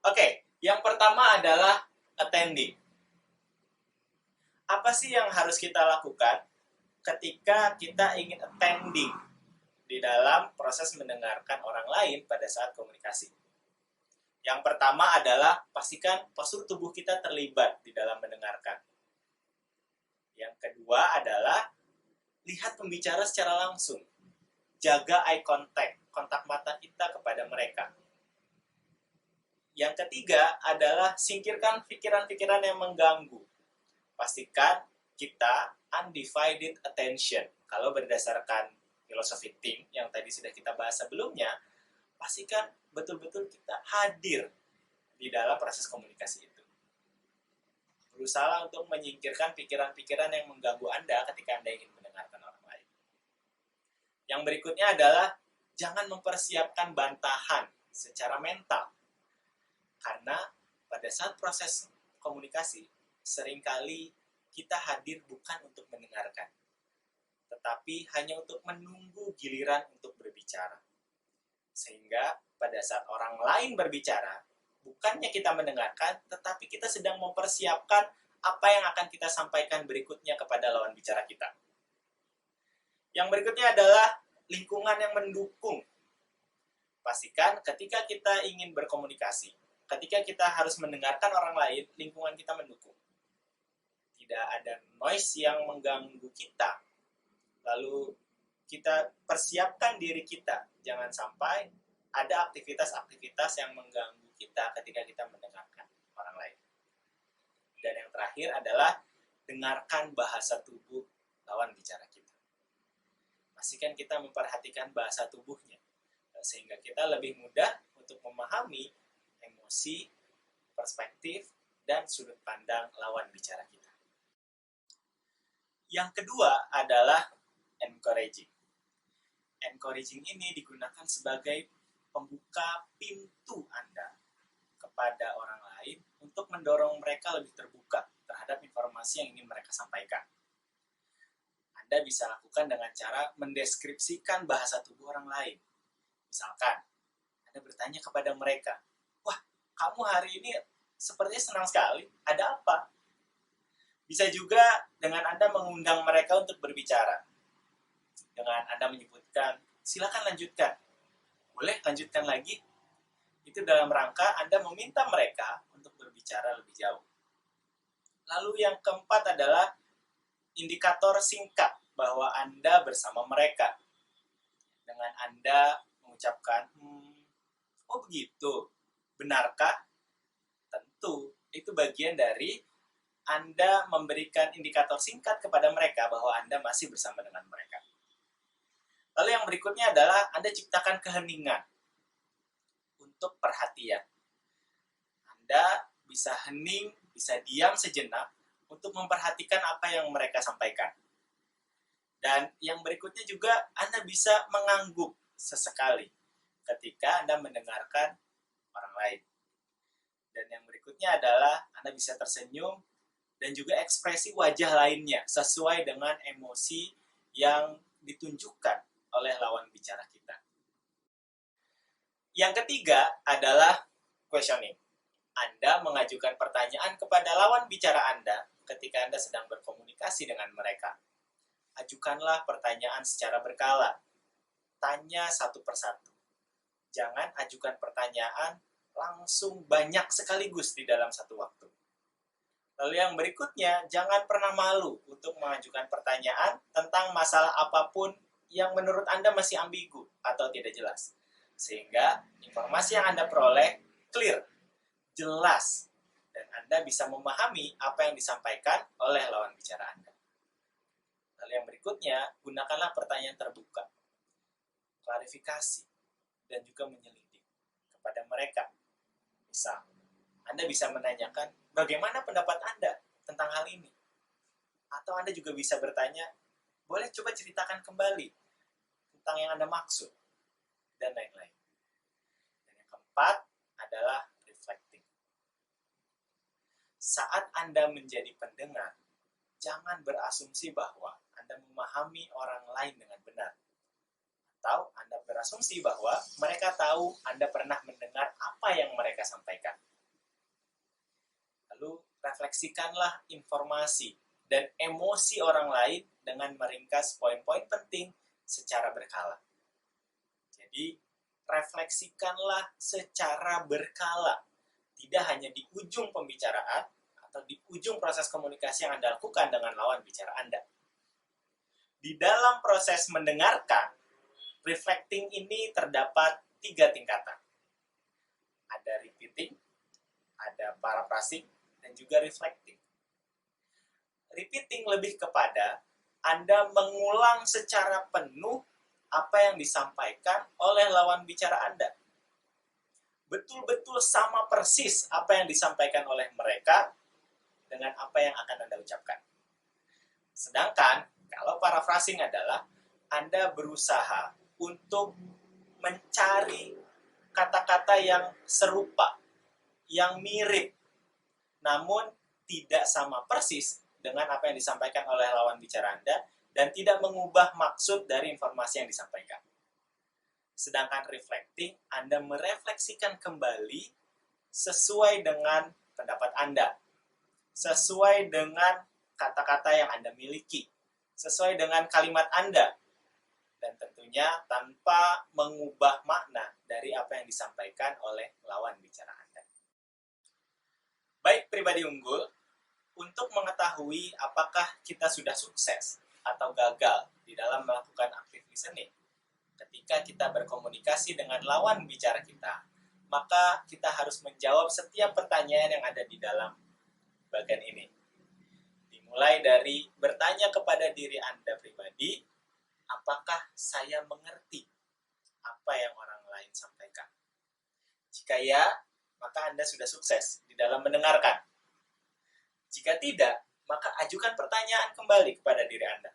Oke, yang pertama adalah attending. Apa sih yang harus kita lakukan ketika kita ingin attending di dalam proses mendengarkan orang lain pada saat komunikasi? Yang pertama adalah pastikan postur tubuh kita terlibat di dalam mendengarkan. Yang kedua adalah lihat pembicara secara langsung. Jaga eye contact, kontak mata kita kepada mereka. Yang ketiga adalah singkirkan pikiran-pikiran yang mengganggu. Pastikan kita undivided attention. Kalau berdasarkan filosofi Ting yang tadi sudah kita bahas sebelumnya, pastikan betul-betul kita hadir di dalam proses komunikasi itu. Berusaha untuk menyingkirkan pikiran-pikiran yang mengganggu Anda ketika Anda ingin mendengarkan orang lain. Yang berikutnya adalah jangan mempersiapkan bantahan secara mental. Karena pada saat proses komunikasi, seringkali kita hadir bukan untuk mendengarkan, tetapi hanya untuk menunggu giliran untuk berbicara. Sehingga pada saat orang lain berbicara, bukannya kita mendengarkan, tetapi kita sedang mempersiapkan apa yang akan kita sampaikan berikutnya kepada lawan bicara kita. Yang berikutnya adalah lingkungan yang mendukung. Pastikan ketika kita ingin berkomunikasi, ketika kita harus mendengarkan orang lain, lingkungan kita mendukung. Tidak ada noise yang mengganggu kita. Lalu kita persiapkan diri kita. Jangan sampai ada aktivitas-aktivitas yang mengganggu kita ketika kita mendengarkan orang lain. Dan yang terakhir adalah dengarkan bahasa tubuh lawan bicara kita. Pastikan kita memperhatikan bahasa tubuhnya. Sehingga kita lebih mudah untuk memahami emosi, perspektif, dan sudut pandang lawan bicara kita. Yang kedua adalah encouraging. Encouraging ini digunakan sebagai pembuka pintu Anda kepada orang lain untuk mendorong mereka lebih terbuka terhadap informasi yang ingin mereka sampaikan. Anda bisa lakukan dengan cara mendeskripsikan bahasa tubuh orang lain. Misalkan, Anda bertanya kepada mereka, "Wah, kamu hari ini sepertinya senang sekali. Ada apa?" Bisa juga dengan Anda mengundang mereka untuk berbicara. Dengan Anda menyebutkan, "Silakan lanjutkan." Boleh lanjutkan lagi? Itu dalam rangka Anda meminta mereka untuk berbicara lebih jauh. Lalu yang keempat adalah indikator singkat bahwa Anda bersama mereka. Dengan Anda mengucapkan, "Oh begitu, benarkah?" Tentu, itu bagian dari Anda memberikan indikator singkat kepada mereka bahwa Anda masih bersama dengan mereka. Lalu yang berikutnya adalah Anda ciptakan keheningan untuk perhatian. Anda bisa hening, bisa diam sejenak untuk memperhatikan apa yang mereka sampaikan. Dan yang berikutnya juga Anda bisa mengangguk sesekali ketika Anda mendengarkan orang lain. Dan yang berikutnya adalah Anda bisa tersenyum dan juga ekspresi wajah lainnya sesuai dengan emosi yang ditunjukkan oleh lawan bicara kita. Yang ketiga adalah questioning. Anda mengajukan pertanyaan kepada lawan bicara Anda ketika Anda sedang berkomunikasi dengan mereka. Ajukanlah pertanyaan secara berkala. Tanya satu persatu. Jangan ajukan pertanyaan langsung banyak sekaligus di dalam satu waktu. Lalu yang berikutnya, jangan pernah malu untuk mengajukan pertanyaan tentang masalah apapun yang menurut Anda masih ambigu atau tidak jelas. Sehingga informasi yang Anda peroleh clear, jelas, dan Anda bisa memahami apa yang disampaikan oleh lawan bicara Anda. Lalu yang berikutnya, gunakanlah pertanyaan terbuka, klarifikasi, dan juga menyelidik kepada mereka. Misal, Anda bisa menanyakan, bagaimana pendapat Anda tentang hal ini? Atau Anda juga bisa bertanya, boleh coba ceritakan kembali tentang yang Anda maksud, dan lain-lain. Dan yang keempat adalah reflecting. Saat Anda menjadi pendengar, jangan berasumsi bahwa Anda memahami orang lain dengan benar. Atau Anda berasumsi bahwa mereka tahu Anda pernah mendengar apa yang mereka sampaikan. refleksikanlah informasi dan emosi orang lain dengan meringkas poin-poin penting secara berkala. Jadi, refleksikanlah secara berkala. Tidak hanya di ujung pembicaraan atau di ujung proses komunikasi yang Anda lakukan dengan lawan bicara Anda. Di dalam proses mendengarkan, reflecting ini terdapat 3 tingkatan. Ada repeating, ada paraphrasing, dan juga reflecting. Repeating lebih kepada Anda mengulang secara penuh apa yang disampaikan oleh lawan bicara Anda. Betul-betul sama persis apa yang disampaikan oleh mereka dengan apa yang akan Anda ucapkan. Sedangkan, kalau paraphrasing adalah Anda berusaha untuk mencari kata-kata yang serupa, yang mirip, namun tidak sama persis dengan apa yang disampaikan oleh lawan bicara Anda dan tidak mengubah maksud dari informasi yang disampaikan. Sedangkan reflecting, Anda merefleksikan kembali sesuai dengan pendapat Anda, sesuai dengan kata-kata yang Anda miliki, sesuai dengan kalimat Anda, dan tentunya tanpa mengubah makna dari apa yang disampaikan oleh lawan bicara Anda. Baik pribadi unggul, untuk mengetahui apakah kita sudah sukses atau gagal di dalam melakukan active listening, ketika kita berkomunikasi dengan lawan bicara kita, maka kita harus menjawab setiap pertanyaan yang ada di dalam bagian ini. Dimulai dari bertanya kepada diri Anda pribadi, apakah saya mengerti apa yang orang lain sampaikan? Jika ya, maka Anda sudah sukses di dalam mendengarkan. Jika tidak, maka ajukan pertanyaan kembali kepada diri Anda.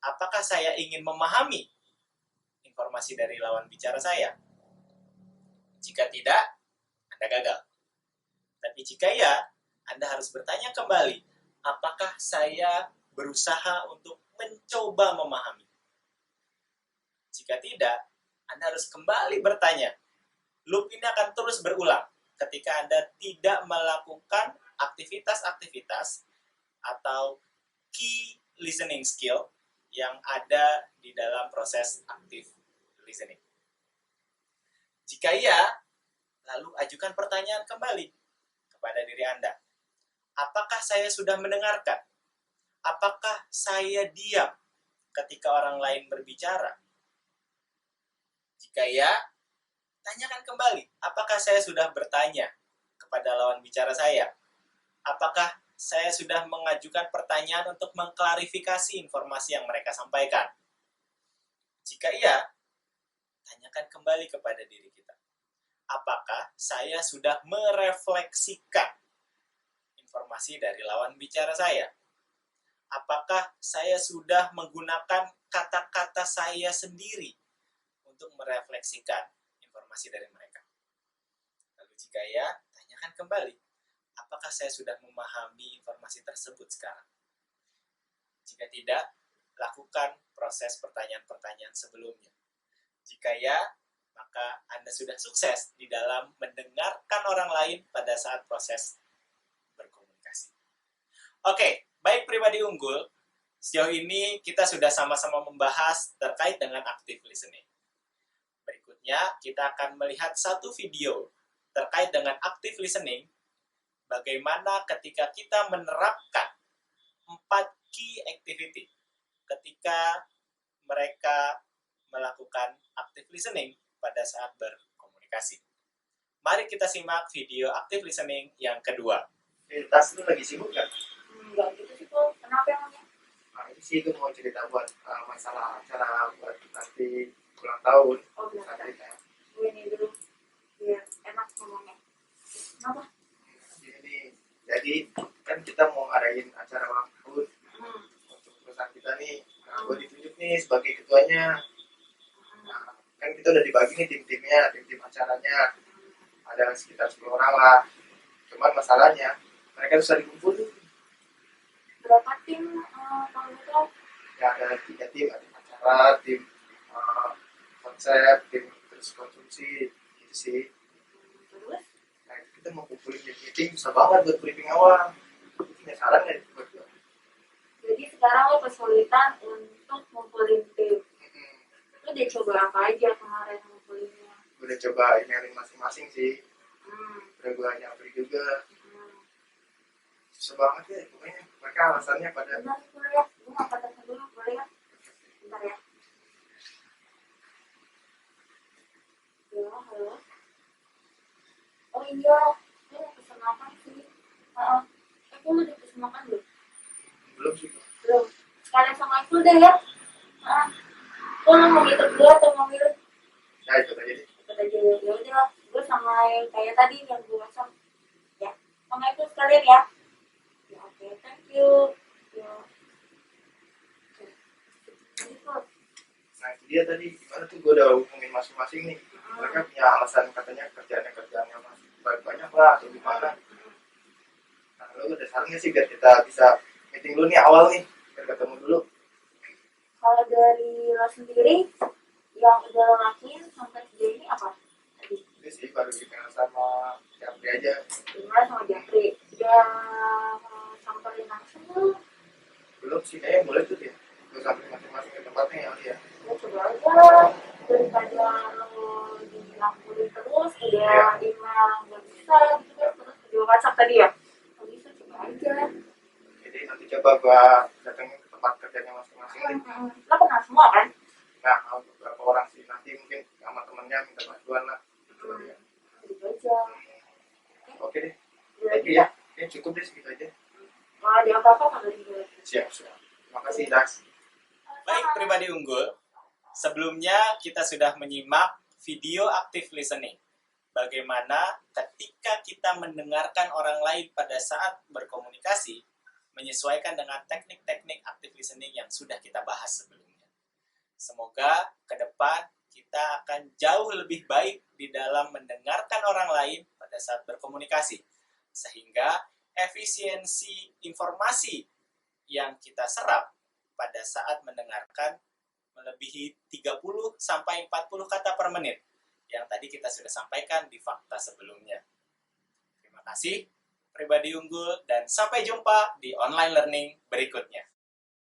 Apakah saya ingin memahami informasi dari lawan bicara saya? Jika tidak, Anda gagal. Tapi jika ya, Anda harus bertanya kembali, apakah saya berusaha untuk mencoba memahami? Jika tidak, Anda harus kembali bertanya. Loop ini akan terus berulang ketika Anda tidak melakukan aktivitas-aktivitas atau key listening skill yang ada di dalam proses active listening. Jika iya, lalu ajukan pertanyaan kembali kepada diri Anda. Apakah saya sudah mendengarkan? Apakah saya diam ketika orang lain berbicara? Jika ya, tanyakan kembali, apakah saya sudah bertanya kepada lawan bicara saya? Apakah saya sudah mengajukan pertanyaan untuk mengklarifikasi informasi yang mereka sampaikan? Jika iya, tanyakan kembali kepada diri kita. Apakah saya sudah merefleksikan informasi dari lawan bicara saya? Apakah saya sudah menggunakan kata-kata saya sendiri untuk merefleksikan informasi dari mereka? Lalu jika ya, tanyakan kembali. Apakah saya sudah memahami informasi tersebut sekarang? Jika tidak, lakukan proses pertanyaan-pertanyaan sebelumnya. Jika ya, maka Anda sudah sukses di dalam mendengarkan orang lain pada saat proses berkomunikasi. Oke, baik pribadi unggul, sejauh ini kita sudah sama-sama membahas terkait dengan active listening. Berikutnya, kita akan melihat satu video terkait dengan active listening, bagaimana ketika kita menerapkan 4 key activity ketika mereka melakukan active listening pada saat berkomunikasi. Mari kita simak video active listening yang kedua. Tas lu lagi sibuk nggak? Enggak gitu sih, Kok. Kenapa emangnya? Nah, ini sih itu mau cerita buat masalah acara buat nanti ulang tahun. Oh, benar. Nanti ya. Gue ini dulu. Biar enak ngomongnya. Kenapa? Jadi kan kita mau ngadain acara ulang tahun untuk perusahaan kita nih. Nah, gue ditunjuk nih sebagai ketuanya. Nah, kan kita udah dibagi nih tim-timnya, tim-tim acaranya. Ada sekitar 10 orang lah. Cuman masalahnya mereka susah dikumpulin. Berapa tim kalau gitu? Ya ada 3 tim, ada tim acara, tim konsep, tim terus konsumsi gitu sih. Terus? Nah, kita mau kumpulin di meeting susah banget buat briefing awal. saran nggak buat gue? Jadi sekarang lo kesulitan untuk ngumpulin tim. Lo udah coba apa aja kemarin ngumpulinnya? Gue udah coba emailin masing-masing sih, udah gue nyamperin juga, susah banget ya pokoknya. Mereka alasannya pada Bentar dulu ya, gue ngangkat telepon dulu, boleh ya? Bentar ya. Ya, halo. Oh iya, gue mau pesen makan sih. Gue udah pesen makan belum? belum sih. Belum. Sekalian sama itu deh ya. Lo mau gitu dulu atau mau milih? Ya itu aja deh. Ikut aja ya udah. Gue sama yang kayak tadi yang gue WhatsApp. Ya, sama itu sekalian ya. Ya oke, thank you. Ya. Jadi tuh, Nah itu dia tadi, gimana tuh gue udah hubungin masing-masing nih. Mereka punya alasan katanya kerjaannya masih banyak lah atau gimana. Nah lo udah saran nggak sih biar kita bisa meeting dulu nih awal nih, biar ketemu dulu. kalau dari lo sendiri yang udah lo lakuin sampai sejauh ini apa? Tadi Ini sih baru dikenal sama Japri aja. gimana sama Japri? Udah samperin langsung belum? Belum sih, kayaknya boleh tuh ya. Gue sampai masing-masing ke tempatnya ya. Ya coba aja daripada lo dibilang kulit terus udah email nggak bisa gitu kan terus video WhatsApp tadi ya kalau bisa coba aja. Jadi nanti coba gue datangin ke tempat kerjanya masing-masing nih. Lo kenal semua kan? Nah, sama beberapa orang sih nanti mungkin sama temennya minta bantuan lah. Gitu ya. Gitu aja. Oke deh, Udah thank lagi you ya. Ini cukup deh segitu aja. kalau ada apa-apa kabarin gue. Siap, siap. Terima kasih, Dax. Baik, pribadi unggul. Sebelumnya kita sudah menyimak video active listening. Bagaimana ketika kita mendengarkan orang lain pada saat berkomunikasi, menyesuaikan dengan teknik-teknik active listening yang sudah kita bahas sebelumnya. Semoga ke depan kita akan jauh lebih baik di dalam mendengarkan orang lain pada saat berkomunikasi. Sehingga efisiensi informasi yang kita serap pada saat mendengarkan melebihi 30 sampai 40 kata per menit yang tadi kita sudah sampaikan di fakta sebelumnya. Terima kasih pribadi unggul dan sampai jumpa di online learning berikutnya.